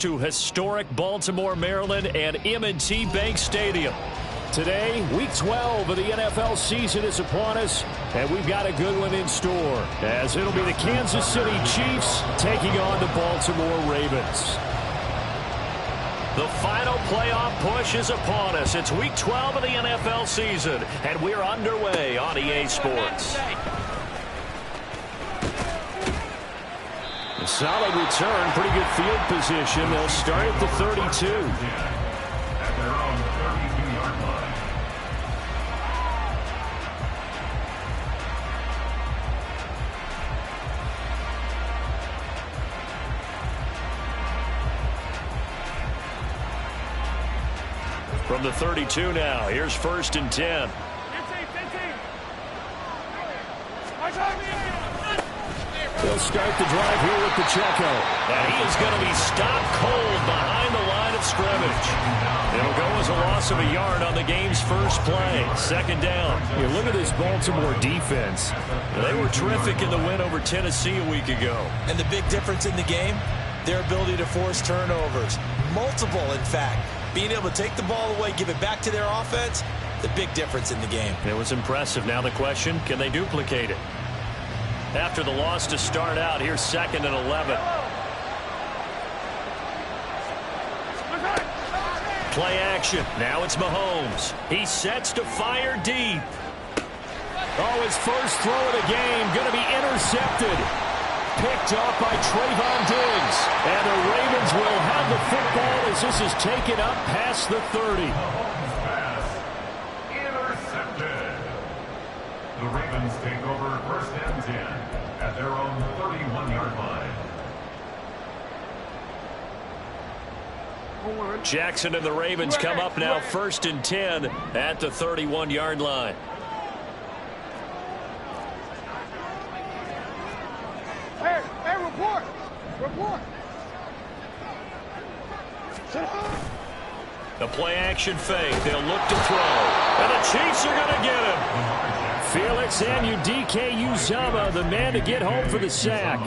To historic Baltimore, Maryland and M&T Bank Stadium. Today, Week 12 of the NFL season is upon us, and we've got a good one in store, as it'll be the Kansas City Chiefs taking on the Baltimore Ravens. The final playoff push is upon us. It's Week 12 of the NFL season, and we're underway on EA Sports. A solid return, pretty good field position. They'll start at the 32. At their own 32-yard line. From the 32 now, here's 1st and 10. They'll start the drive here with Pacheco. And he is going to be stopped cold behind the line of scrimmage. It'll go as a loss of a yard on the game's first play. 2nd down. You look at this Baltimore defense. They were terrific in the win over Tennessee a week ago. And the big difference in the game, their ability to force turnovers. Multiple, in fact. Being able to take the ball away, give it back to their offense, the big difference in the game. It was impressive. Now the question, can they duplicate it? After the loss to start out, here's 2nd and 11. Play action. Now it's Mahomes. He sets to fire deep. Oh, his first throw of the game going to be intercepted. Picked off by Trayvon Diggs. And the Ravens will have the football as this is taken up past the 30. Intercepted. The Ravens take over 1st and 10 at their own 31-yard line. Jackson and the Ravens come up now 1st and 10 at the 31-yard line. Hey, report! Report! The play action fake. They'll look to throw. And the Chiefs are going to get him. Felix Anudike-Uzomah, the man to get home for the sack.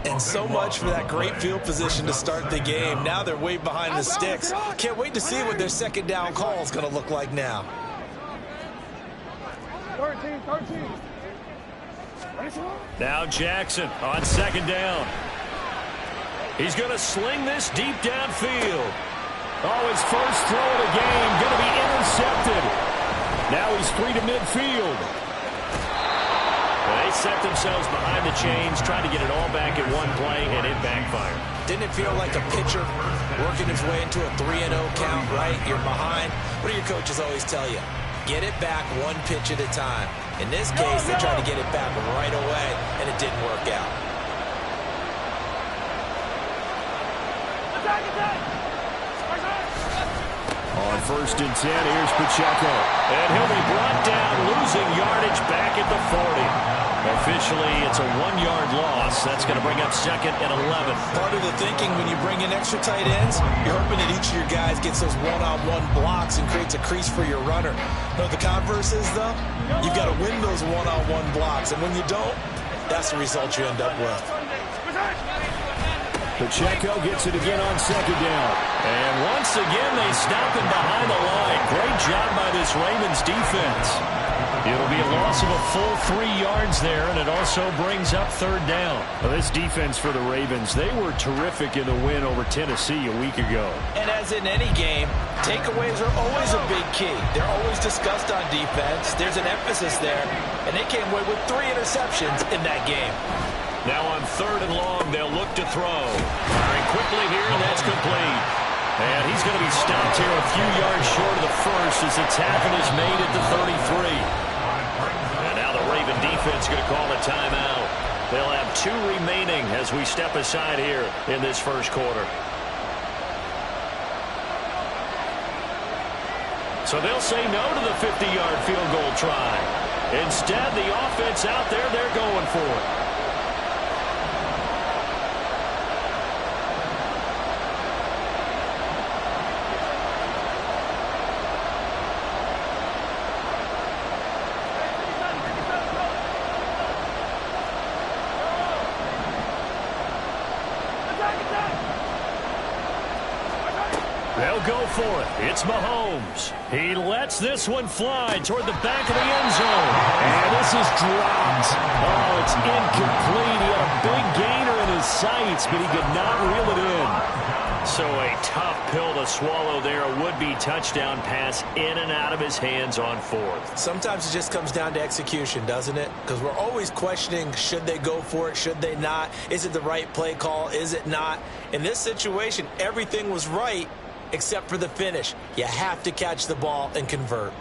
And so much for that great field position to start the game. Now they're way behind the sticks. Can't wait to see what their 2nd down call is going to look like now. 13. Now Jackson on 2nd down. He's going to sling this deep downfield. Oh, his first throw of the game going to be intercepted. Now he's 3 to midfield. They set themselves behind the chains, trying to get it all back in one play, and it backfired. Didn't it feel like a pitcher working his way into a 3-0 count, right? You're behind. What do your coaches always tell you? Get it back one pitch at a time. In this case, they tried to get it back right away, and it didn't work out. On 1st and 10, here's Pacheco. And he'll be brought down, losing yardage back at the 40. Officially, it's a 1-yard loss. That's going to bring up 2nd and 11. Part of the thinking when you bring in extra tight ends, you're hoping that each of your guys gets those one-on-one blocks and creates a crease for your runner. You know what the converse is, though? You've got to win those one-on-one blocks, and when you don't, that's the result you end up with. Pacheco gets it again on 2nd down. And once again, they stop him behind the line. Great job by this Ravens defense. It'll be a loss of a full 3 yards there, and it also brings up 3rd down. Well, this defense for the Ravens, they were terrific in the win over Tennessee a week ago. And as in any game, takeaways are always a big key. They're always discussed on defense. There's an emphasis there, and they came away with 3 interceptions in that game. Now on 3rd and long, they'll look to throw. Firing quickly here, and that's complete. And he's going to be stopped here a few yards short of the first as the tackle is made at the 33. And now the Raven defense going to call a timeout. They'll have 2 remaining as we step aside here in this first quarter. So they'll say no to the 50-yard field goal try. Instead, the offense out there, they're going for it. They'll go for it. It's Mahomes. He lets this one fly toward the back of the end zone. And this is dropped. Oh, it's incomplete. He had a big gainer in his sights, but he could not reel it in. So a tough pill to swallow there. A would-be touchdown pass in and out of his hands on fourth. Sometimes it just comes down to execution, doesn't it? Because we're always questioning, should they go for it, should they not? Is it the right play call, is it not? In this situation, everything was right except for the finish. You have to catch the ball and convert.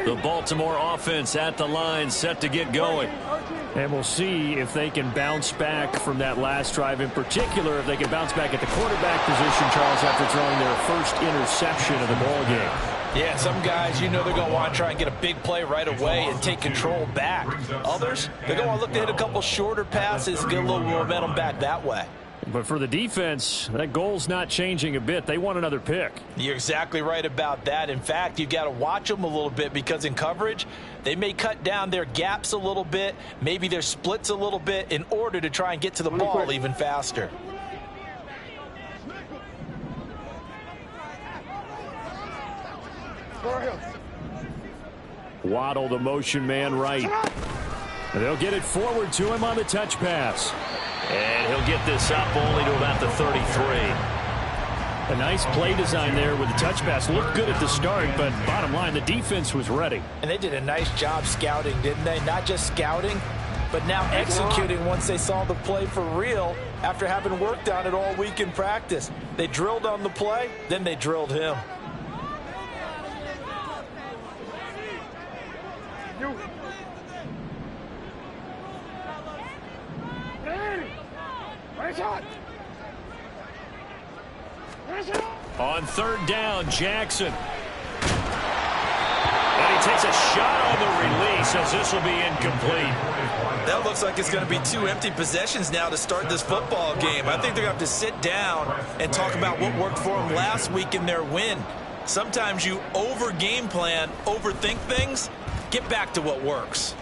The Baltimore offense at the line, set to get going. And we'll see if they can bounce back from that last drive, in particular if they can bounce back at the quarterback position, Charles, after throwing their first interception of the ball game. Yeah, some guys, they're going to want to try and get a big play right away and take control back. Others, they're going to want to look to hit a couple shorter passes, get a little momentum back that way. But for the defense, that goal's not changing a bit. They want another pick. You're exactly right about that. In fact, you've got to watch them a little bit because in coverage, they may cut down their gaps a little bit, maybe their splits a little bit in order to try and get to the ball even faster. Waddle, the motion man, right. They'll get it forward to him on the touch pass. And he'll get this up only to about the 33. A nice play design there with the touch pass. Looked good at the start, but bottom line, the defense was ready. And they did a nice job scouting, didn't they? Not just scouting, but now executing once they saw the play for real after having worked on it all week in practice. They drilled on the play, then they drilled him. On third down, Jackson. And he takes a shot on the release as this will be incomplete. That looks like it's going to be 2 empty possessions now to start this football game. I think they're going to have to sit down and talk about what worked for them last week in their win. Sometimes you over-game plan, overthink things, get back to what works.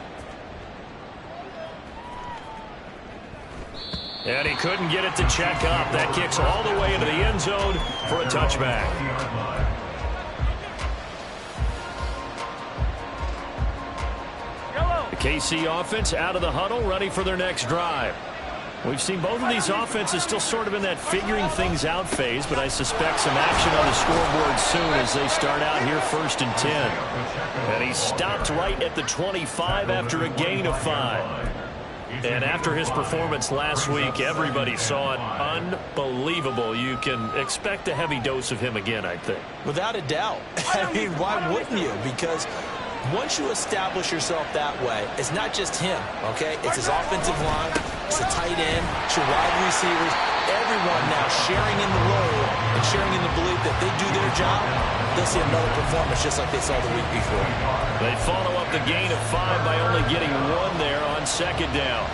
And he couldn't get it to check up. That kicks all the way into the end zone for a touchback. The KC offense out of the huddle, ready for their next drive. We've seen both of these offenses still sort of in that figuring things out phase, but I suspect some action on the scoreboard soon as they start out here 1st and 10. And he stopped right at the 25 after a gain of 5. And after his performance last week, everybody saw it. Unbelievable. You can expect a heavy dose of him again, I think. Without a doubt. I mean, why wouldn't you? Because once you establish yourself that way, it's not just him, okay? It's his offensive line, it's the tight end, it's your wide receivers, everyone now sharing in the load and sharing in the belief that they do their job, they'll see another performance just like they saw the week before. They follow up the gain of 5 by only getting 1 there on 2nd down.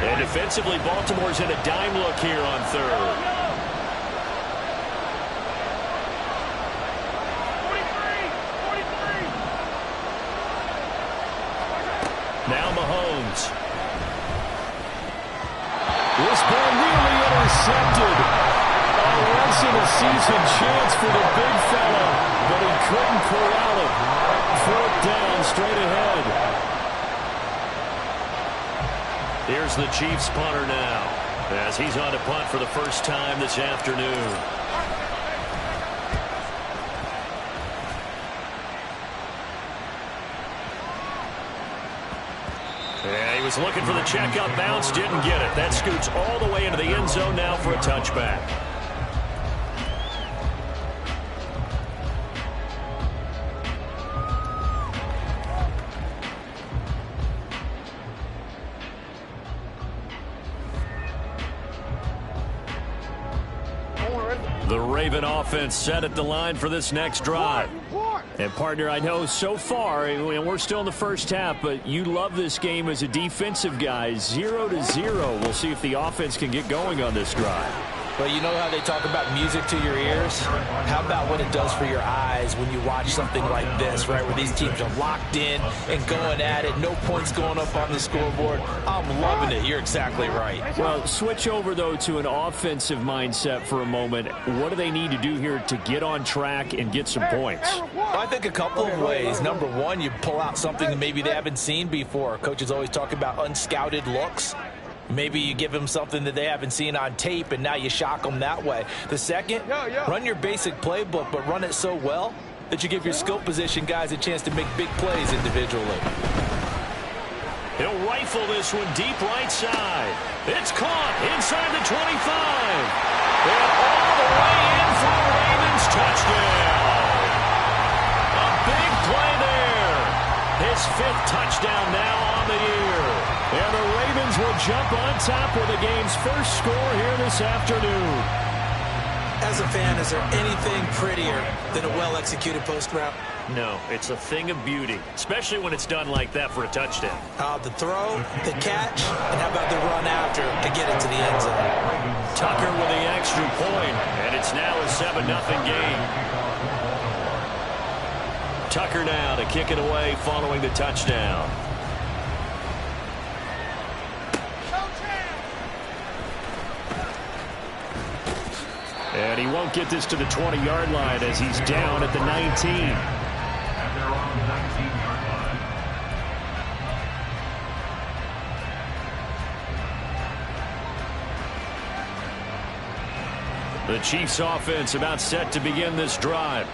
And defensively, Baltimore's in a dime look here on 3rd. Now Mahomes. This ball nearly intercepted. A once-in-a-season chance for the big fella, but he couldn't corral it. 4th down, straight ahead. Here's the Chiefs punter now, as he's on to punt for the first time this afternoon. Yeah, he was looking for the checkup bounce, didn't get it. That scoots all the way into the end zone now for a touchback. The Raven offense set at the line for this next drive. And, partner, I know so far, and we're still in the first half, but you love this game as a defensive guy. 0-0. We'll see if the offense can get going on this drive. Well, you know how they talk about music to your ears? How about what it does for your eyes when you watch something like this, right, where these teams are locked in and going at it, no points going up on the scoreboard? I'm loving it. You're exactly right. Well, switch over, though, to an offensive mindset for a moment. What do they need to do here to get on track and get some points? Well, I think a couple of ways. Number one, you pull out something that maybe they haven't seen before. Coaches always talk about unscouted looks. Maybe you give them something that they haven't seen on tape, and now you shock them that way. The second, run your basic playbook, but run it so well that you give your skill position guys a chance to make big plays individually. He'll rifle this one deep right side. It's caught inside the 25. And all the way in for the Ravens touchdown. A big play there. His 5th touchdown now on the year. And the Ravens will jump on top with the game's first score here this afternoon. As a fan, is there anything prettier than a well-executed post route? No, it's a thing of beauty, especially when it's done like that for a touchdown. The throw, the catch, and how about the run after to get into the end zone? Tucker with the extra point, and it's now a 7-0 game. Tucker now to kick it away following the touchdown. And he won't get this to the 20-yard line as he's down at the 19. At their own 19-yard line. The Chiefs offense about set to begin this drive.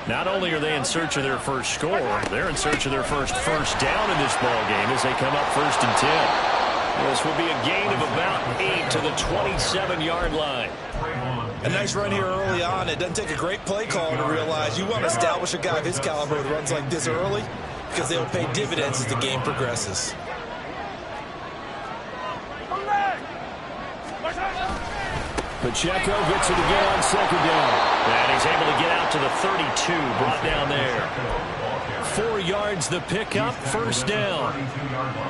Not only are they in search of their first score, they're in search of their first down in this ball game as they come up 1st and 10. This will be a gain of about 8 to the 27-yard line. A nice run here early on. It doesn't take a great play caller to realize you want to establish a guy of his caliber with runs like this early because they'll pay dividends as the game progresses. Pacheco gets it again on 2nd down. And he's able to get out to the 32, brought down there. 4 yards the pickup, 1st down.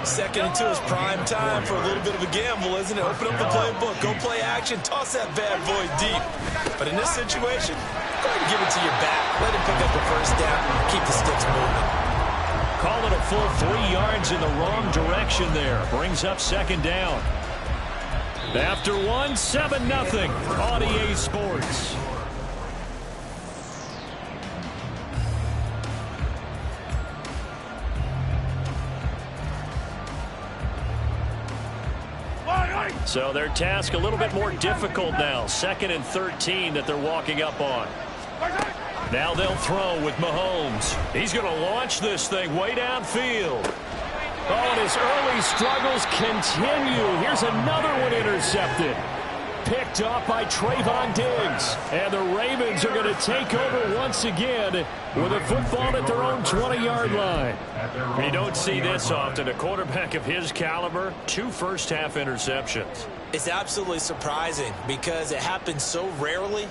2nd and 2 is prime time for a little bit of a gamble, isn't it? Open up the playbook, go play action, toss that bad boy deep. But in this situation, go ahead and give it to your back. Let him pick up the 1st down, keep the sticks moving. Call it a full 3 yards in the wrong direction there. Brings up 2nd down. After 1, 7-0 on EA Sports. So their task a little bit more difficult now. 2nd and 13 that they're walking up on. Now they'll throw with Mahomes. He's going to launch this thing way downfield. Oh, and his early struggles continue. Here's another one intercepted. Picked off by Trayvon Diggs. And the Ravens are going to take over once again with a football at their own 20-yard line. You don't see this often. A quarterback of his caliber, 2 first-half interceptions. It's absolutely surprising because it happens so rarely.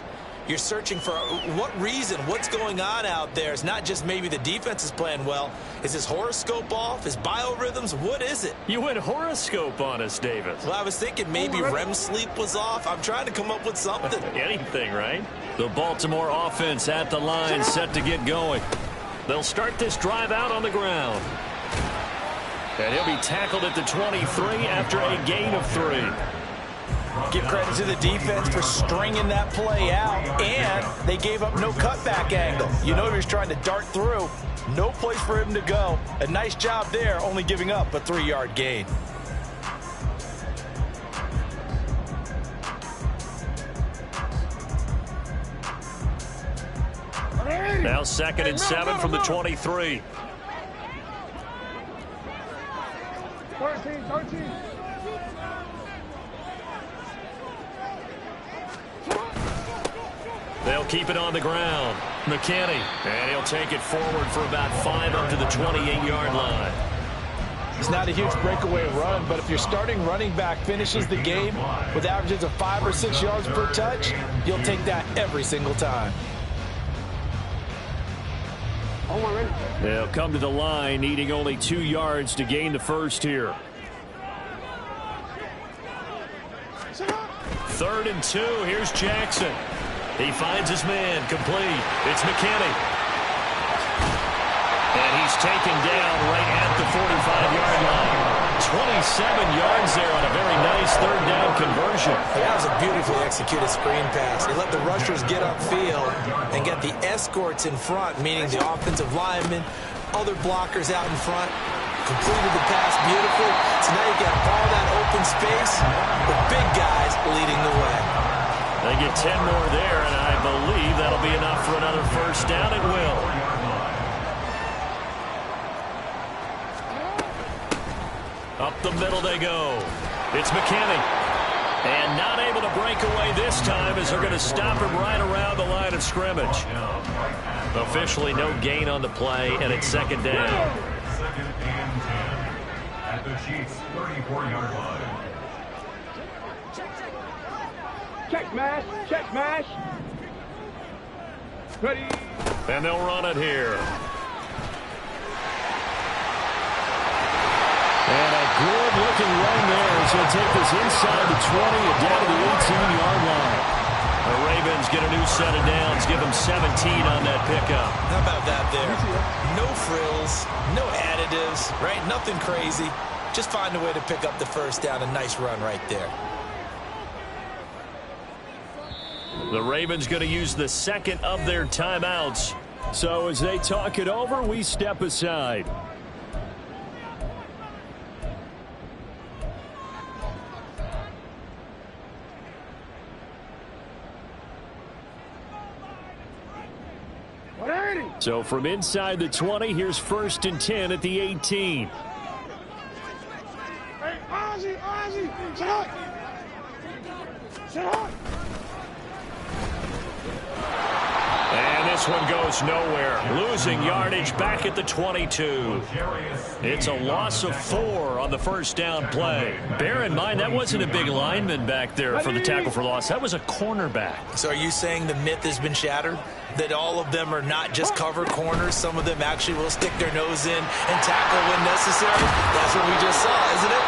You're searching for what reason, what's going on out there. It's not just maybe the defense is playing well. Is his horoscope off? His biorhythms? What is it? You went horoscope on us, David. Well, I was thinking maybe REM sleep was off. I'm trying to come up with something. Anything, right? The Baltimore offense at the line, set to get going. They'll start this drive out on the ground. And he'll be tackled at the 23 after a gain of 3. Give credit to the defense for stringing that play out, and they gave up no cutback angle. You know he was trying to dart through. No place for him to go. A nice job there, only giving up a 3-yard gain. Now 2nd and 7 from the 23. 13. They'll keep it on the ground. McKinney, and he'll take it forward for about 5 up to the 28-yard line. It's not a huge breakaway run, but if your starting running back finishes the game with averages of 5 or 6 yards per touch, you'll take that every single time. They'll come to the line needing only 2 yards to gain the first here. 3rd and 2. Here's Jackson. He finds his man complete. It's McKinney. And he's taken down right at the 45-yard line. 27 yards there on a very nice 3rd down conversion. That was a beautifully executed screen pass. They let the rushers get upfield and get the escorts in front, meaning the offensive linemen, other blockers out in front. Completed the pass beautifully. So now you got all that open space with big guys leading the way. They get 10 more there, and I believe that'll be enough for another first down. It will. Up the middle they go. It's McKinney. And not able to break away this time as they're going to stop him right around the line of scrimmage. Officially no gain on the play, and it's 2nd down. 2nd and 10 at the Chiefs' 34-yard line. Check mash. Check mash. Ready. And they'll run it here. And a good-looking run there as he'll take this inside the 20 and down to the 18-yard line. The Ravens get a new set of downs, give them 17 on that pickup. How about that there? No frills, no additives, right? Nothing crazy. Just find a way to pick up the first down. A nice run right there. The Ravens going to use the 2nd of their timeouts. So as they talk it over, we step aside. So from inside the 20, here's 1st and 10 at the 18. Hey, Ozzie, sit up. Sit up. And this one goes nowhere. Losing yardage back at the 22. It's a loss of 4 on the first down play. Bear in mind, that wasn't a big lineman back there for the tackle for loss. That was a cornerback. So are you saying the myth has been shattered? That all of them are not just cover corners? Some of them actually will stick their nose in and tackle when necessary? That's what we just saw, isn't it?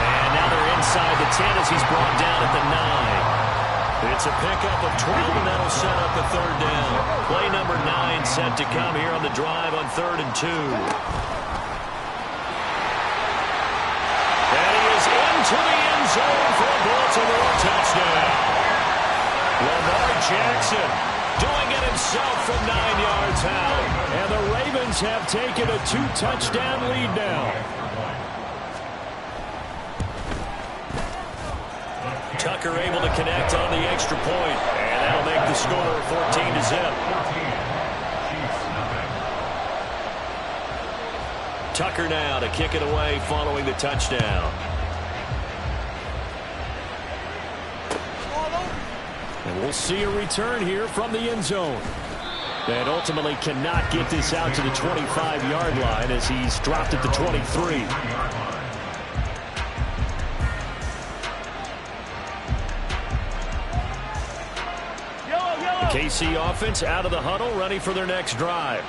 And now they're inside the 10 as he's brought down at the 9. It's a pickup of 12, and that'll set up a 3rd down. Play number 9 set to come here on the drive on 3rd and 2. And he is into the end zone for a Baltimore touchdown. Lamar Jackson doing it himself from 9 yards out. And the Ravens have taken a 2-touchdown lead now. Tucker able to connect on the extra point, and that'll make the score 14-0. Tucker now to kick it away following the touchdown. And we'll see a return here from the end zone. And ultimately cannot get this out to the 25-yard line as he's dropped at the 23. KC offense out of the huddle, ready for their next drive.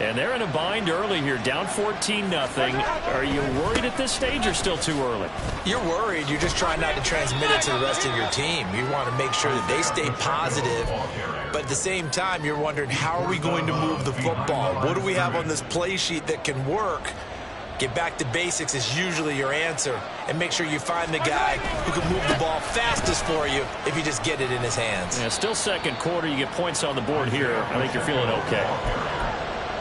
And they're in a bind early here, down 14-0. Are you worried at this stage or still too early? You're worried. You're just trying not to transmit it to the rest of your team. You want to make sure that they stay positive. But at the same time, you're wondering, how are we going to move the football? What do we have on this play sheet that can work? Get back to basics is usually your answer. And make sure you find the guy who can move the ball fastest for you if you just get it in his hands. Yeah, still 2nd quarter. You get points on the board here. I think you're feeling okay.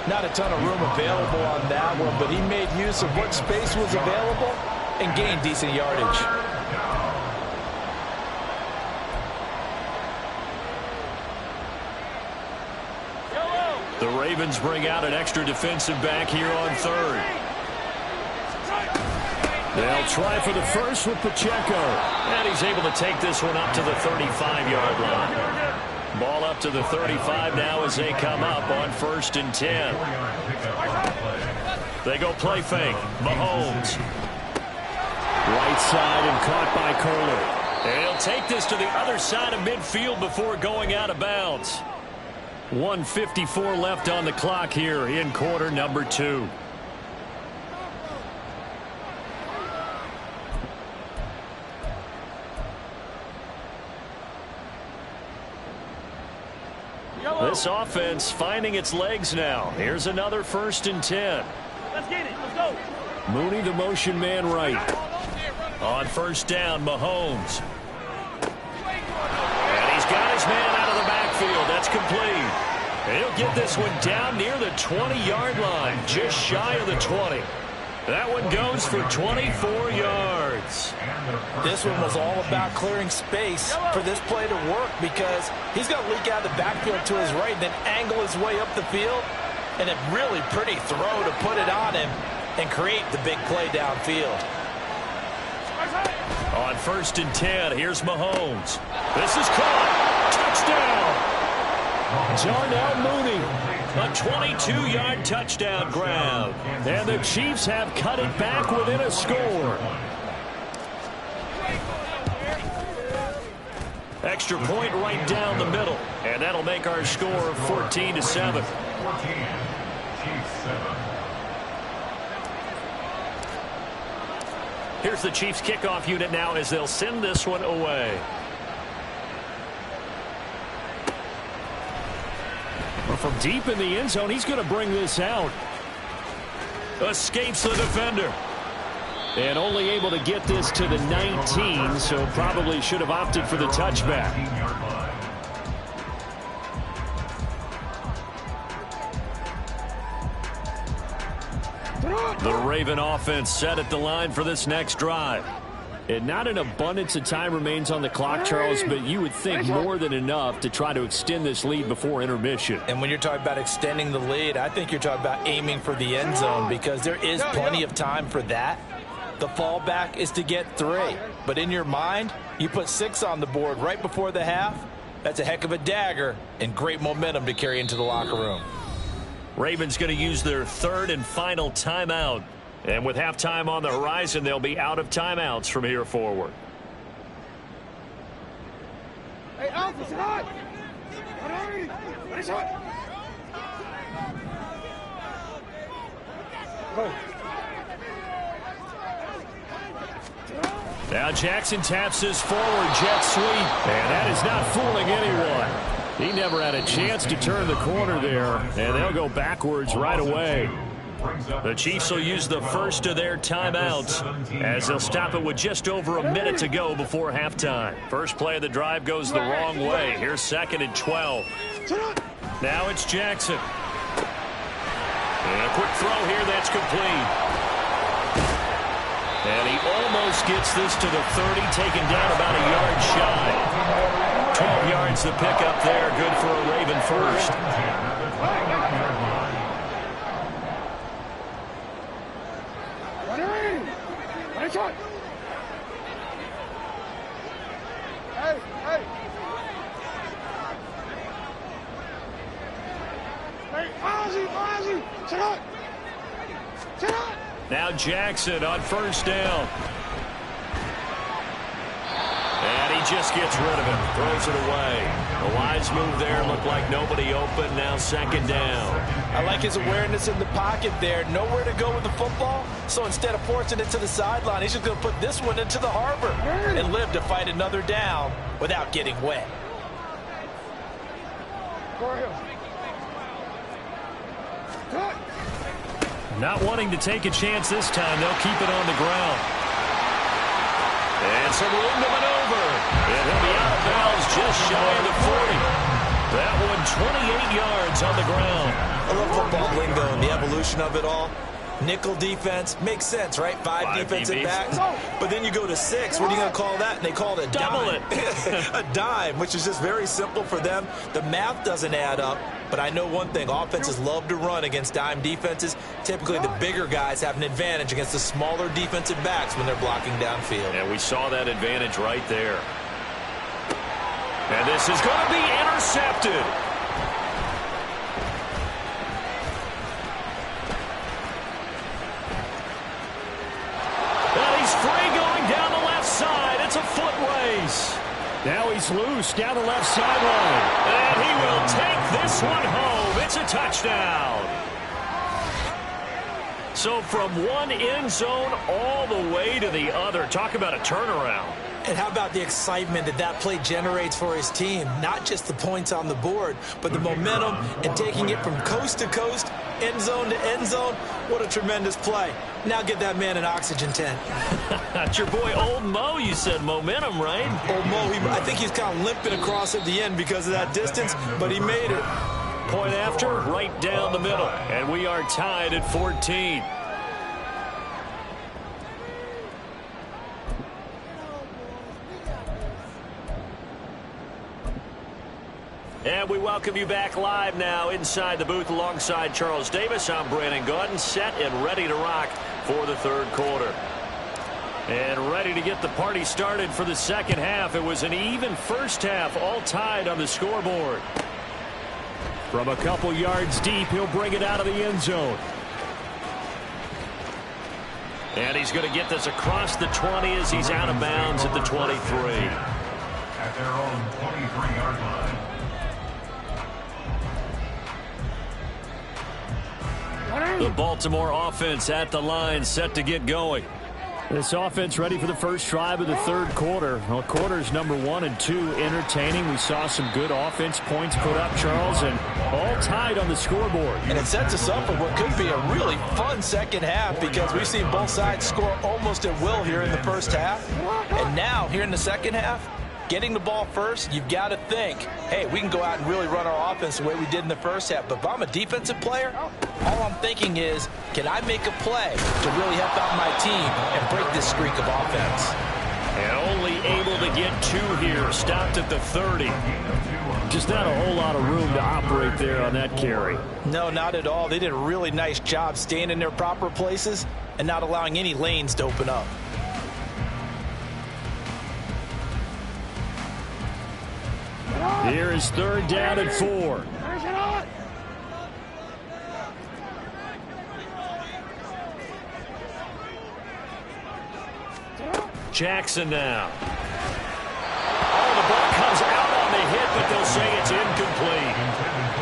Not a ton of room available on that one, but he made use of what space was available and gained decent yardage. The Ravens bring out an extra defensive back here on 3rd. They'll try for the first with Pacheco. And he's able to take this one up to the 35-yard line. Ball up to the 35 now as they come up on 1st and 10. They go play fake. Mahomes. Right side and caught by Kohler. And he'll take this to the other side of midfield before going out of bounds. 1:54 left on the clock here in quarter number 2. This offense finding its legs now. Here's another 1st and 10. Let's get it. Let's go. Mooney, the motion man right. On 1st down, Mahomes. And he's got his man out of the backfield. That's complete. And he'll get this one down near the 20-yard line, just shy of the 20. That one goes for 24 yards. This one was all about clearing space for this play to work because he's going to leak out of the backfield to his right, then angle his way up the field. And a really pretty throw to put it on him and create the big play downfield. On 1st and 10, here's Mahomes. This is caught. Touchdown. Darnell Mooney. A 22-yard touchdown grab. And the Chiefs have cut it back within a score. Extra point right down the middle. And that'll make our score 14-7. 14. Chiefs 7. Here's the Chiefs kickoff unit now as they'll send this one away. Well, from deep in the end zone, he's going to bring this out. Escapes the defender. And only able to get this to the 19, so probably should have opted for the touchback. 19-yard line. The Raven offense set at the line for this next drive. And not an abundance of time remains on the clock, Charles, but you would think more than enough to try to extend this lead before intermission. And when you're talking about extending the lead, I think you're talking about aiming for the end zone because there is plenty of time for that. The fallback is to get 3. But in your mind, you put 6 on the board right before the half. That's a heck of a dagger and great momentum to carry into the locker room. Ravens going to use their 3rd and final timeout. And with halftime on the horizon, they'll be out of timeouts from here forward. Hey, Alpha, sit hot. Nice hot. Go. Now Jackson taps his forward jet sweep. And that is not fooling anyone. He never had a chance to turn the corner there. And they'll go backwards right away. The Chiefs will use the first of their timeouts as they'll stop it with just over a minute to go before halftime. First play of the drive goes the wrong way. Here's 2nd and 12. Now it's Jackson. And a quick throw here that's complete. And he almost gets this to the 30, taken down about a yard shy. 12 yards to pick up there. Good for a Raven first. Nice hot. Hey, hey. Hey, Ozzie, sit hot. Sit hot. Now Jackson on 1st down. And he just gets rid of it. Throws it away. The wise move there. Looked like nobody open. Now 2nd down. I like his awareness in the pocket there. Nowhere to go with the football. So instead of forcing it to the sideline, he's just going to put this one into the harbor and live to fight another down without getting wet. Not wanting to take a chance this time. They'll keep it on the ground. And some room to maneuver. And he'll be out of bounds just shy of the 40. That one 28 yards on the ground. I love football lingo and the evolution of it all. Nickel defense makes sense, right? 5 defensive DBs. backs. But then you go to 6. What are you going to call that? And they call it a Double dime. A dime, which is just very simple for them. The math doesn't add up. But I know one thing. Offenses love to run against dime defenses. Typically, the bigger guys have an advantage against the smaller defensive backs when they're blocking downfield. And we saw that advantage right there. And this is going to be intercepted. Now he's loose down the left sideline. And he will take this one home. It's a touchdown. So from one end zone all the way to the other. Talk about a turnaround. And how about the excitement that that play generates for his team? Not just the points on the board, but the momentum and taking it from coast to coast, end zone to end zone. What a tremendous play. Now get that man an oxygen tent. That's your boy Old Mo, you said. Momentum, right? Old Mo, I think he's kind of limping across at the end because of that distance, but he made it. Point after, right down the middle. And we are tied at 14. And we welcome you back live now inside the booth alongside Charles Davis. I'm Brandon Gaudin, set and ready to rock for the third quarter. And ready to get the party started for the second half. It was an even first half, all tied on the scoreboard. From a couple yards deep, he'll bring it out of the end zone. And he's going to get this across the 20 as he's out of bounds at the 23. At their own 23-yard line. The Baltimore offense at the line, set to get going. This offense ready for the first drive of the third quarter. Well, quarters number 1 and 2 entertaining. We saw some good offense points put up, Charles, and all tied on the scoreboard. And it sets us up for what could be a really fun second half because we've seen both sides score almost at will here in the first half. And now, here in the second half, getting the ball first, you've got to think, hey, we can go out and really run our offense the way we did in the first half. But if I'm a defensive player, all I'm thinking is, can I make a play to really help out my team and break this streak of offense? And only able to get 2 here, stopped at the 30. Just not a whole lot of room to operate there on that carry. No, not at all. They did a really nice job staying in their proper places and not allowing any lanes to open up. Here is third down and 4. Jackson now. Oh, the ball comes out on the hit, but they'll say it's incomplete.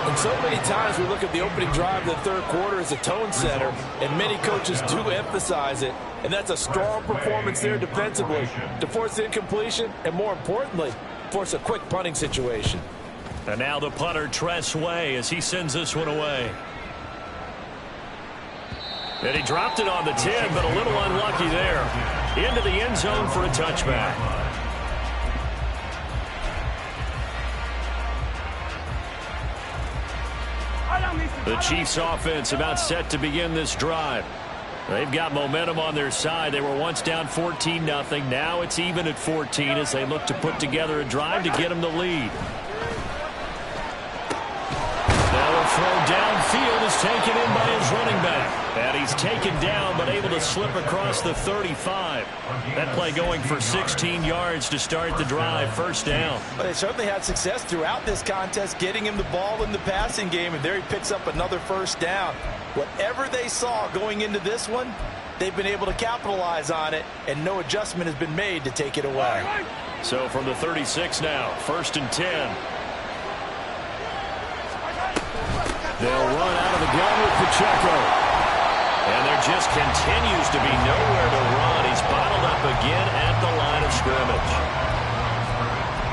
And so many times we look at the opening drive of the third quarter as a tone setter, and many coaches do emphasize it. And that's a strong performance there defensively to force incompletion and, more importantly, force a quick punting situation. And now the punter, Tress Way, as he sends this one away. And he dropped it on the 10, but a little unlucky there. Into the end zone for a touchback. The Chiefs offense about set to begin this drive. They've got momentum on their side. They were once down 14-0. Now it's even at 14 as they look to put together a drive to get them the lead. Now a throw downfield is taken in by his running back. And he's taken down but able to slip across the 35. That play going for 16 yards to start the drive. First down. But they certainly had success throughout this contest getting him the ball in the passing game, and there he picks up another first down. Whatever they saw going into this one, they've been able to capitalize on it, and no adjustment has been made to take it away. So from the 36 now, 1st and 10. They'll run out of the gun with Pacheco. And there just continues to be nowhere to run. He's bottled up again at the line of scrimmage.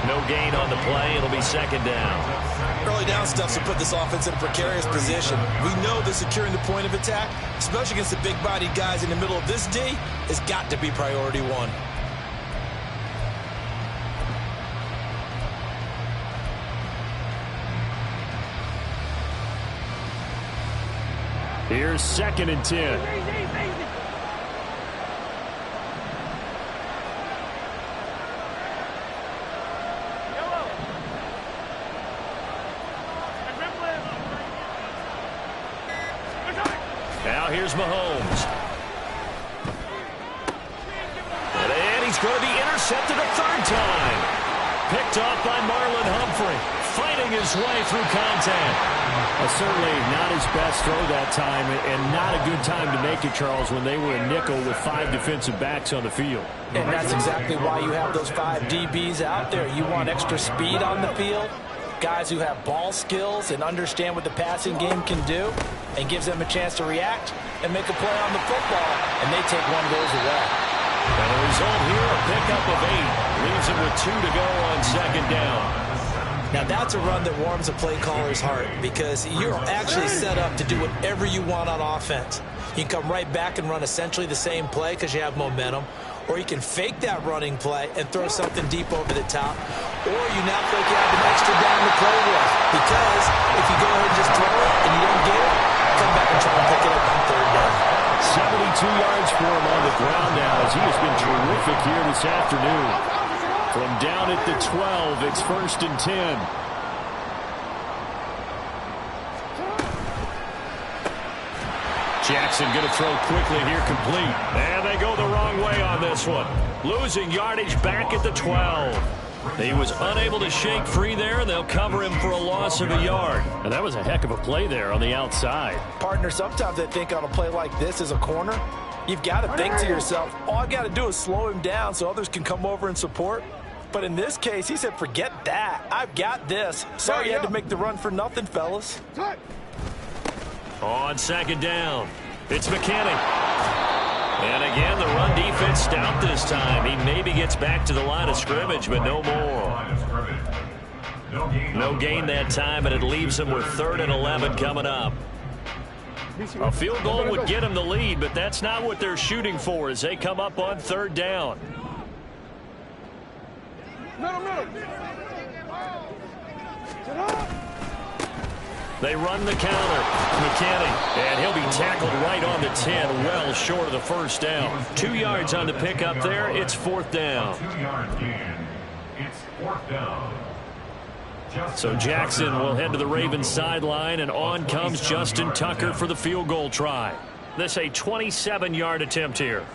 No gain on the play. It'll be second down. Early down stuff to put this offense in a precarious position. We know that securing the point of attack, especially against the big-bodied guys in the middle of this D, has got to be priority 1. Here's 2nd and 10. Now here's Mahomes. And he's going to be intercepted a 3rd time. Picked off by Marlon Humphrey. fighting his way through contact. Certainly not his best throw that time, and not a good time to make it, Charles, when they were a nickel with 5 defensive backs on the field. And that's exactly why you have those 5 DBs out there. You want extra speed on the field, guys who have ball skills and understand what the passing game can do, and gives them a chance to react and make a play on the football, and they take one of those away. And the result here, a pickup of 8. Leaves it with 2 to go on second down. Now, that's a run that warms a play caller's heart because you're actually set up to do whatever you want on offense. You can come right back and run essentially the same play because you have momentum, or you can fake that running play and throw something deep over the top, or you now feel like you have an extra down to play with because if you go ahead and just throw it and you don't get it, come back and try and pick it up on third down. 72 yards for him on the ground now as he has been terrific here this afternoon. From down at the 12, it's 1st and 10. Jackson going to throw quickly here, complete. And they go the wrong way on this one. Losing yardage back at the 12. He was unable to shake free there, and they'll cover him for a loss of a yard. And that was a heck of a play there on the outside. Partner, sometimes I think on a play like this as a corner, you've got to think to yourself, all I got to do is slow him down so others can come over and support. But in this case, he said, forget that. I've got this. Sorry you had to make the run for nothing, fellas. On second down, it's McKinney. And again, the run defense stout this time. He maybe gets back to the line of scrimmage, but no more. No gain that time, and it leaves him with 3rd and 11 coming up. A field goal would get him the lead, but that's not what they're shooting for as they come up on 3rd down. They run the counter. McKinney, and he'll be tackled right on the 10, well short of the 1st down. 2 yards on the pickup there. It's 4th down. 2-yard gain. It's 4th down. So Jackson will head to the Ravens sideline, and on comes Justin Tucker for the field goal try. This a 27-yard attempt here.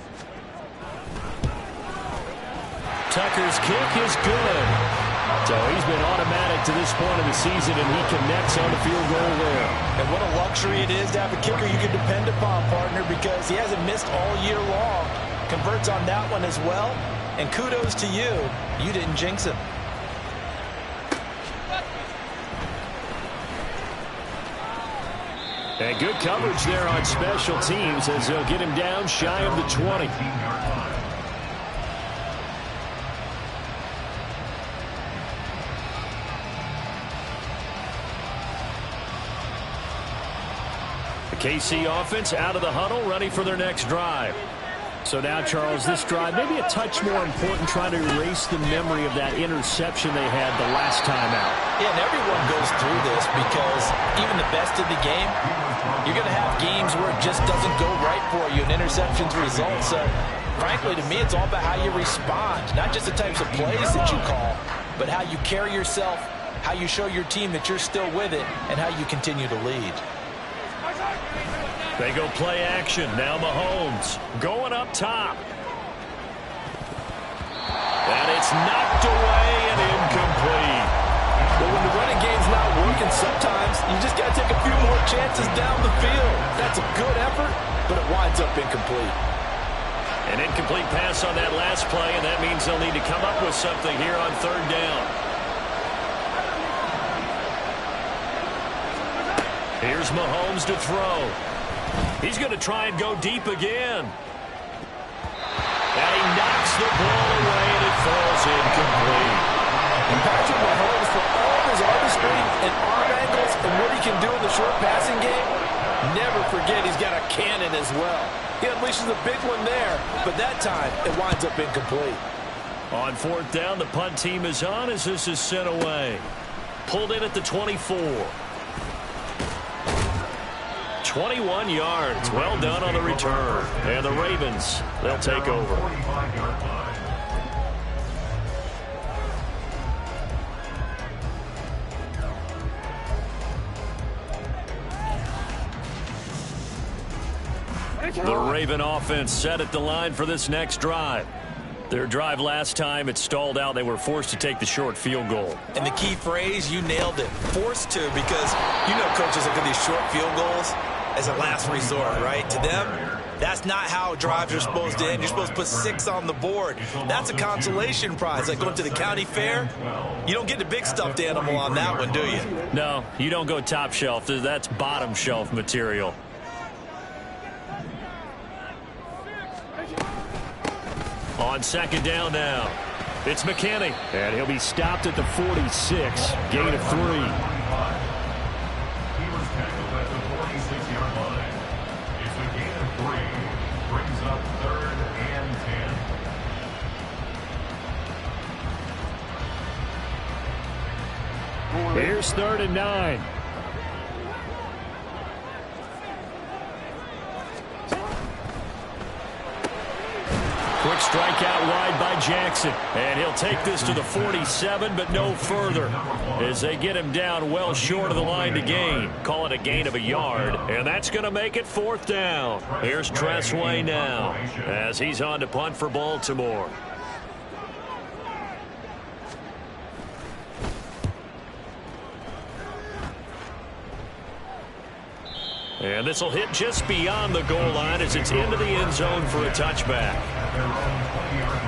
Tucker's kick is good. So he's been automatic to this point of the season, and he connects on the field goal there. And what a luxury it is to have a kicker you can depend upon, partner, because he hasn't missed all year long. Converts on that one as well. And kudos to you. You didn't jinx him. And good coverage there on special teams as they'll get him down shy of the 20. KC offense out of the huddle, ready for their next drive. So now, Charles, this drive maybe a touch more important, trying to erase the memory of that interception they had the last time out. Yeah, and everyone goes through this because even the best of the game, you're going to have games where it just doesn't go right for you, and interceptions result. So, frankly, to me, it's all about how you respond, not just the types of plays that you call, but how you carry yourself, how you show your team that you're still with it, and how you continue to lead. They go play action. Now Mahomes going up top. And it's knocked away and incomplete. But when the running game's not working, sometimes you just got to take a few more chances down the field. That's a good effort, but it winds up incomplete. An incomplete pass on that last play, and that means they'll need to come up with something here on 3rd down. Here's Mahomes to throw. He's going to try and go deep again. And he knocks the ball away, and it falls incomplete. And Patrick Mahomes, for all of his artistry and arm angles and what he can do in the short passing game, never forget he's got a cannon as well. He unleashes a big one there, but that time it winds up incomplete. On 4th down, the punt team is on as this is sent away. Pulled in at the 24. 21 yards. Well done on the return. And the Ravens, they'll take over. The Raven offense set at the line for this next drive. Their drive last time, it stalled out. They were forced to take the short field goal. And the key phrase, you nailed it. Forced to, because you know coaches look at these short field goals as a last resort, right? To them, that's not how drives are supposed to end. You're supposed to put 6 on the board. That's a consolation prize. Like going to the county fair, you don't get the big stuffed animal on that one, do you? No, you don't go top shelf. That's bottom shelf material. On second down now, it's McKinney. And he'll be stopped at the 46, gain of 3. He was tackled at the 46-yard line. It's a gain of 3. Brings up 3rd and 10. Here's 3rd and 9. Quick strike out wide by Jackson. And he'll take this to the 47, but no further, as they get him down well short of the line to gain. Call it a gain of a yard, and that's going to make it 4th down. Here's Tressway now, as he's on to punt for Baltimore. And this will hit just beyond the goal line as it's into the end zone for a touchback. At their own 20-yard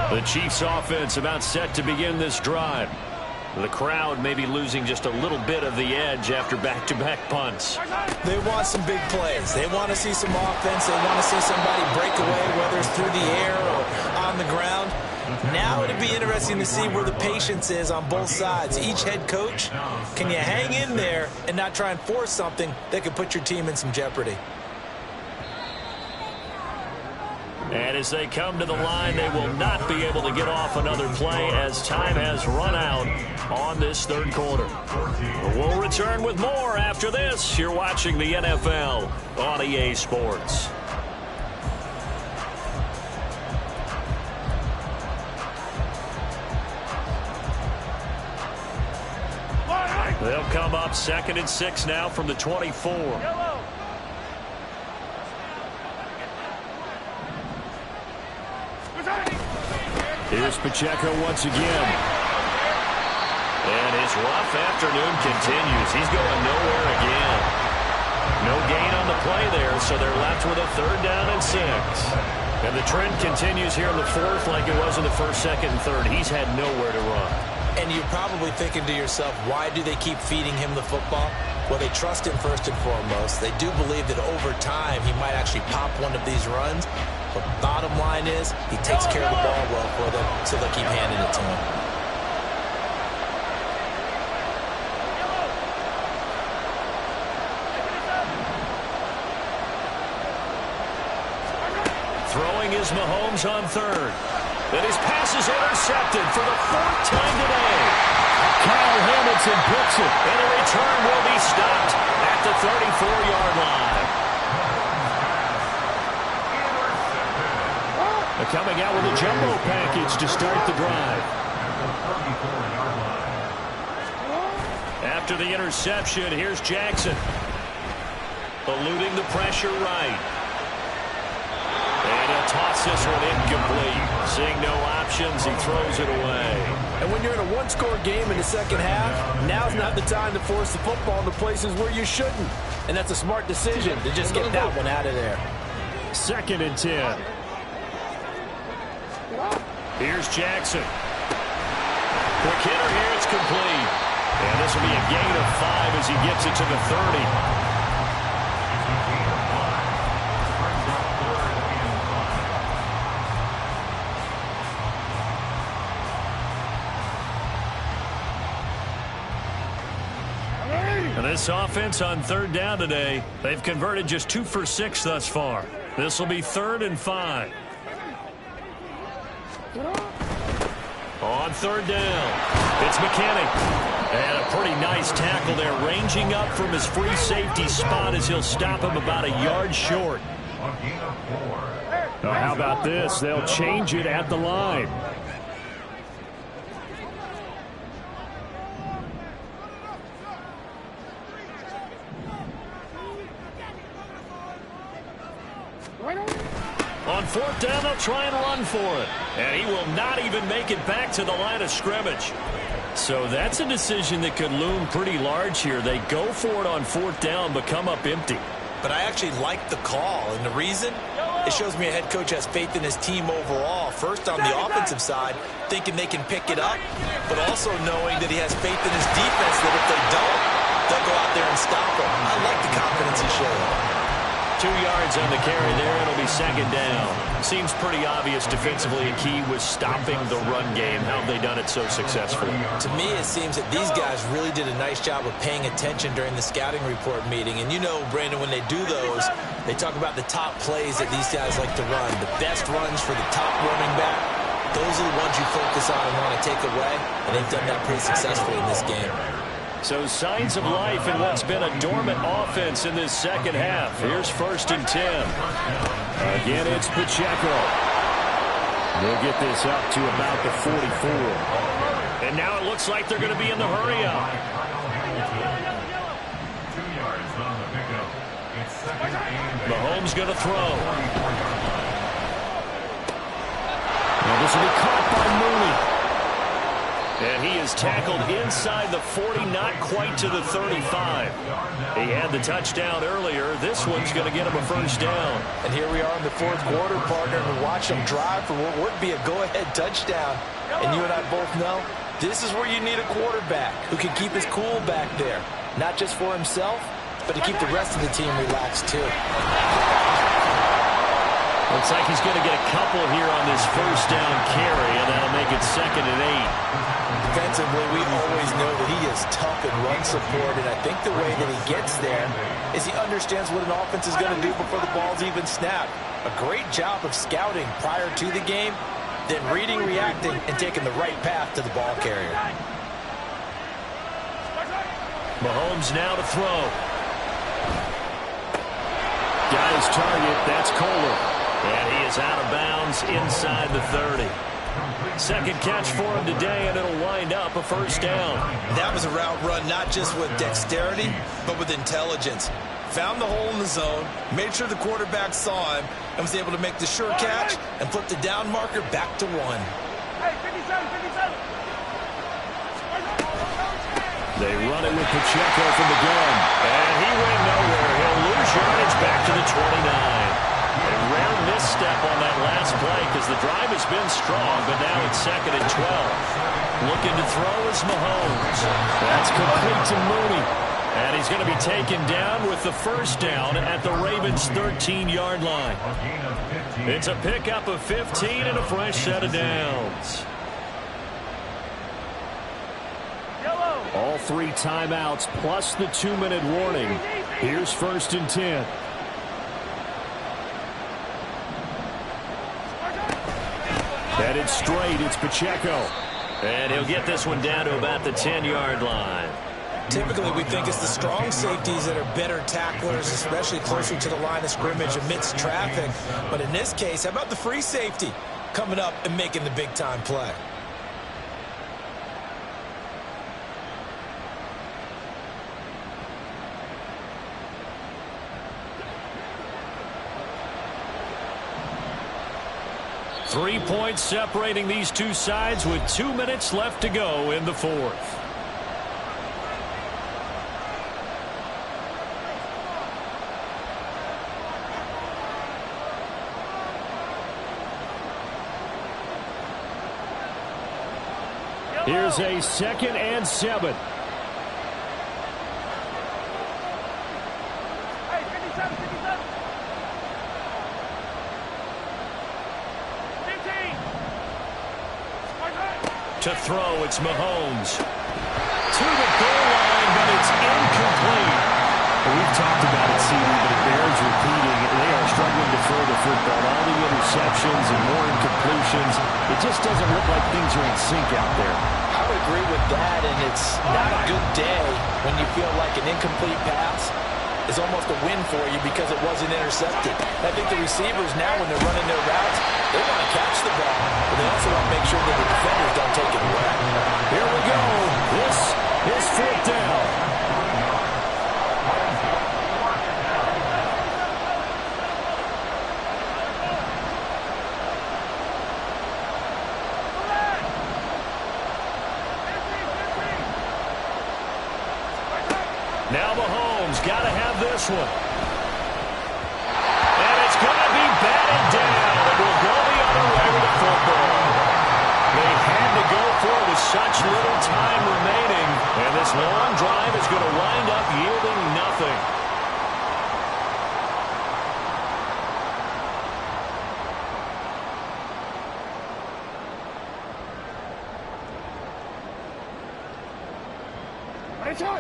line. The Chiefs offense about set to begin this drive. The crowd may be losing just a little bit of the edge after back-to-back punts. They want some big plays. They want to see some offense. They want to see somebody break away, whether it's through the air or on the ground. Now it'd be interesting to see where the patience is on both sides. Each head coach, can you hang in there and not try and force something that could put your team in some jeopardy? And as they come to the line, they will not be able to get off another play as time has run out on this 3rd quarter. We'll return with more after this. You're watching the NFL on EA Sports. They'll come up 2nd and 6 now from the 24. Here's Pacheco once again. And his rough afternoon continues. He's going nowhere again. No gain on the play there, so they're left with a 3rd down and 6. And the trend continues here in the 4th like it was in the 1st, 2nd, and 3rd. He's had nowhere to run. And you're probably thinking to yourself, why do they keep feeding him the football? Well, they trust him first and foremost. They do believe that over time he might actually pop one of these runs. But bottom line is, he takes care of the ball well for them, so they'll keep handing it to him. Throwing is Mahomes on 3rd. And his pass is intercepted for the 4th time today. Kyle Hamilton picks it. And the return will be stopped at the 34-yard line. They're coming out with a jumbo package to start the drive. After the interception, here's Jackson. Eluding the pressure right. And he'll toss this one incomplete. Seeing no options, he throws it away. And when you're in a one-score game in the second half, now's not the time to force the football into places where you shouldn't. And that's a smart decision to just get that one out of there. 2nd and 10. Here's Jackson. Quick hitter here, it's complete. And this will be a gain of 5 as he gets it to the 30. And this offense on 3rd down today, they've converted just 2 for 6 thus far. This will be 3rd and 5. On 3rd down, it's McKinney. And a pretty nice tackle there, ranging up from his free safety spot as he'll stop him about a yard short. Now, how about this? They'll change it at the line. On fourth down, they'll try and run for it. And he will not even make it back to the line of scrimmage. So that's a decision that could loom pretty large here. They go for it on fourth down, but come up empty. But I actually like the call, and the reason? It shows me a head coach has faith in his team overall. First, on the offensive side, thinking they can pick it up, but also knowing that he has faith in his defense that if they don't, they'll go out there and stop him. I like the confidence he showed. 2 yards on the carry there. It'll be second down. Seems pretty obvious defensively a key was stopping the run game. How have they done it so successfully? To me, it seems that these guys really did a nice job of paying attention during the scouting report meeting. And you know, Brandon, when they do those, they talk about the top plays that these guys like to run. The best runs for the top running back. Those are the ones you focus on and want to take away. And they've done that pretty successfully in this game. So signs of life in what's been a dormant offense in this second half. Here's 1st and 10. Again, it's Pacheco. They'll get this up to about the 44. And now it looks like they're going to be in the hurry-up. 2 yards on the pickup. It's second and 8. Mahomes going to throw. Now this will be caught by Mooney. And he is tackled inside the 40, not quite to the 35. He had the touchdown earlier. This one's going to get him a first down. And here we are in the fourth quarter, partner, and watch him drive for what would be a go-ahead touchdown. And you and I both know this is where you need a quarterback who can keep his cool back there. Not just for himself, but to keep the rest of the team relaxed, too. Looks like he's going to get a couple here on this first down carry, and that'll make it second and 8. Defensively, we always know that he is tough in run support, and I think the way that he gets there is he understands what an offense is going to do before the ball's even snapped. A great job of scouting prior to the game, then reading, reacting, and taking the right path to the ball carrier. Mahomes now to throw. Got his target. That's Kohler. And he is out of bounds inside the 30. Second catch for him today, and it'll wind up a first down. That was a route run not just with dexterity, but with intelligence. Found the hole in the zone, made sure the quarterback saw him, and was able to make the sure catch and flip the down marker back to 1. Hey, 57, 57. They run it with Pacheco from the gun. And he went nowhere. He'll lose yardage back to the 29. A rare misstep on that last play because the drive has been strong, but now it's second and 12. Looking to throw is Mahomes. That's complete to Mooney. And he's going to be taken down with the first down at the Ravens' 13-yard line. It's a pickup of 15 and a fresh set of downs. All 3 timeouts plus the 2-minute warning. Here's 1st and 10. Headed straight, it's Pacheco. And he'll get this one down to about the 10-yard line. Typically, we think it's the strong safeties that are better tacklers, especially closer to the line of scrimmage amidst traffic. But in this case, how about the free safety coming up and making the big-time play? Three points separating these two sides with 2 minutes left to go in the fourth. Here's a 2nd and 7. Hey, 57, 57. 15. To throw, it's Mahomes. To the goal line, but it's incomplete. We've talked about it, CD, but it bears repeating. They are struggling to throw the football. All the interceptions and more incompletions. It just doesn't look like things are in sync out there. I would agree with that, and it's not a good day when you feel like an incomplete pass is almost a win for you because it wasn't intercepted. I think the receivers now, when they're running their routes, they want to catch the ball, but they also want to make sure that the defenders don't take it away. Here we go. This is 4th down. this one. And it's going to be batted down. It will go the other way with the football. They had to go for it with such little time remaining. And this long drive is going to wind up yielding nothing.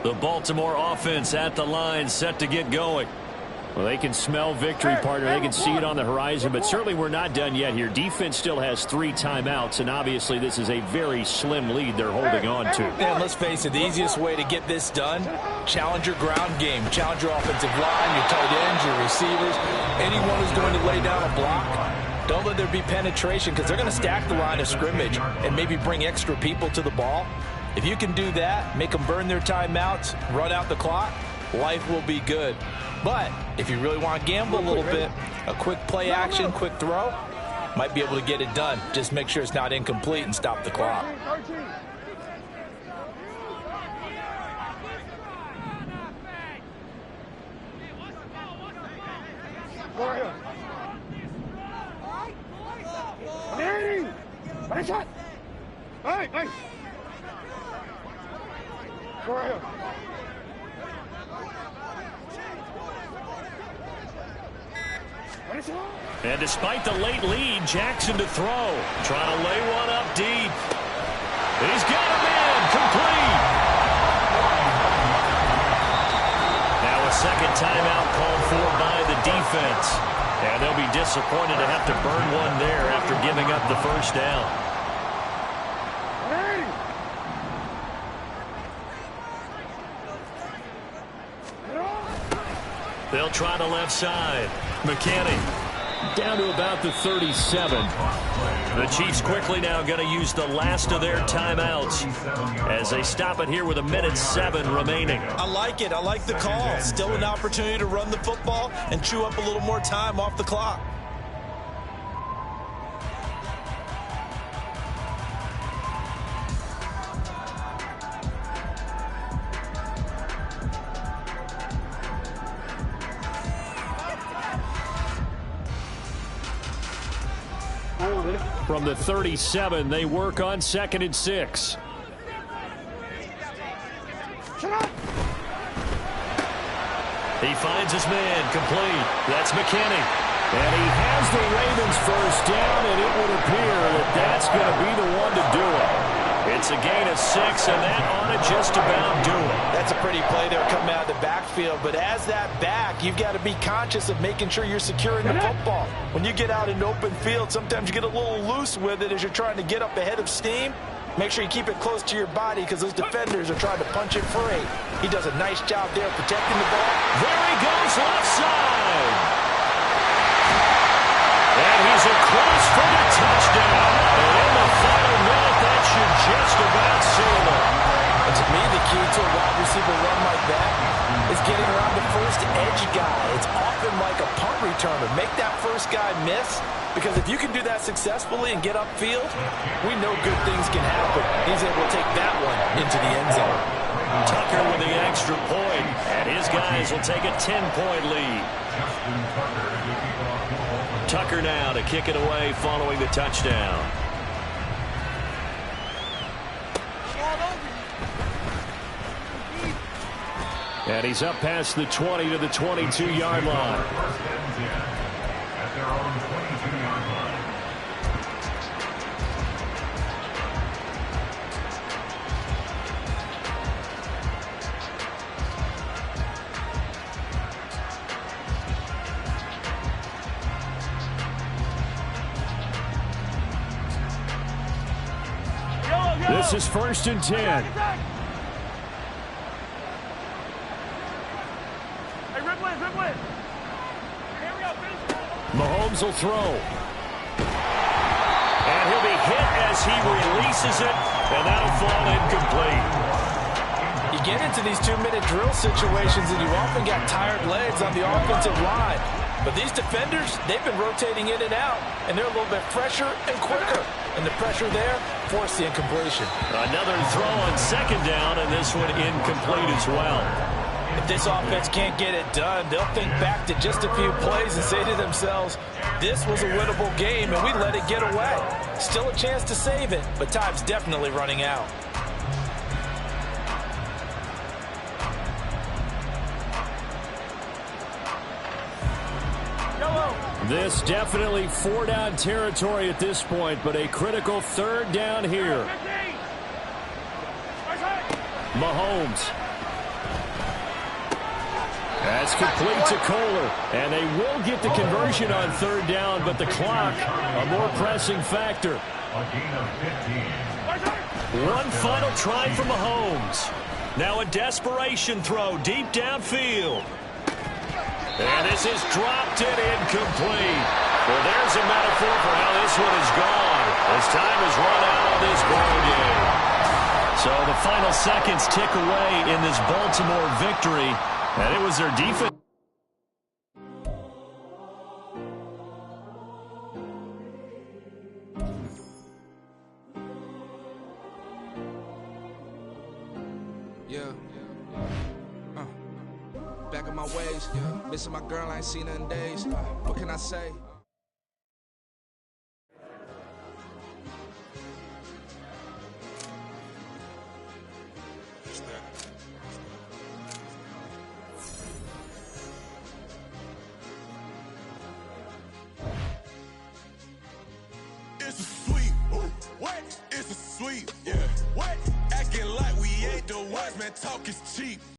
The Baltimore offense at the line, set to get going. Well, they can smell victory, partner. They can see it on the horizon, but certainly we're not done yet here. Defense still has 3 timeouts, and obviously this is a very slim lead they're holding on to. And let's face it, the easiest way to get this done, challenge your ground game. Challenge your offensive line, your tight ends, your receivers. Anyone who's going to lay down a block, don't let there be penetration, because they're going to stack the line of scrimmage and maybe bring extra people to the ball. If you can do that, make them burn their timeouts, run out the clock, life will be good. But if you really want to gamble a little bit, a quick play action, quick throw, might be able to get it done. Just make sure it's not incomplete and stop the clock. And despite the late lead, Jackson to throw. Trying to lay one up deep. He's got him in. Complete. Now a second timeout called for by the defense. And they'll be disappointed to have to burn one there after giving up the first down. They'll try the left side. McKinney down to about the 37. The Chiefs quickly now going to use the last of their timeouts as they stop it here with 1:07 remaining. I like it. I like the call. Still an opportunity to run the football and chew up a little more time off the clock. From the 37, they work on 2nd and 6. He finds his man, complete. That's McKinney. And he has the Ravens first down, and it would appear that that's going to be the one to do it. It's a gain of 6, and that ought to just about do it. That's a pretty play there coming out of the backfield. But as that back, you've got to be conscious of making sure you're securing the football. When you get out in open field, sometimes you get a little loose with it as you're trying to get up ahead of steam. Make sure you keep it close to your body because those defenders are trying to punch it free. He does a nice job there protecting the ball. There he goes, left side. And he's across for the touchdown. And in the final minute, that should just about seal it. And to me, the key to a wide receiver run like that is getting around the first edge guy. It's often like a punt returner. Make that first guy miss, because if you can do that successfully and get upfield, we know good things can happen. He's able to take that one into the end zone. Tucker with the extra point, and his guys will take a 10-point lead. Tucker now to kick it away following the touchdown. And he's up past the 20 to the 22-yard line. At their own 22-yard line. This is 1st and 10. Mahomes will throw. And he'll be hit as he releases it, and that'll fall incomplete. You get into these 2-minute drill situations, and you often got tired legs on the offensive line. But these defenders, they've been rotating in and out, and they're a little bit fresher and quicker. And the pressure there forced the incompletion. Another throw on 2nd down, and this one incomplete as well. If this offense can't get it done, they'll think back to just a few plays and say to themselves, this was a winnable game and we let it get away. Still a chance to save it, but time's definitely running out. This definitely 4-down territory at this point, but a critical 3rd down here. Mahomes. That's complete to Kohler, and they will get the conversion on 3rd down, but the clock, a more pressing factor. A gain of 15. One final try for Mahomes. Now a desperation throw deep downfield. And this is dropped and incomplete. Well, there's a metaphor for how this one is gone, as time has run out on this ball game. So the final seconds tick away in this Baltimore victory, and it was their defense. Back in my ways, missing my girl, I ain't seen her in days. What can I say? It's a sweet, what? It's a sweet, yeah. What? Acting like we ain't the ones, man, talking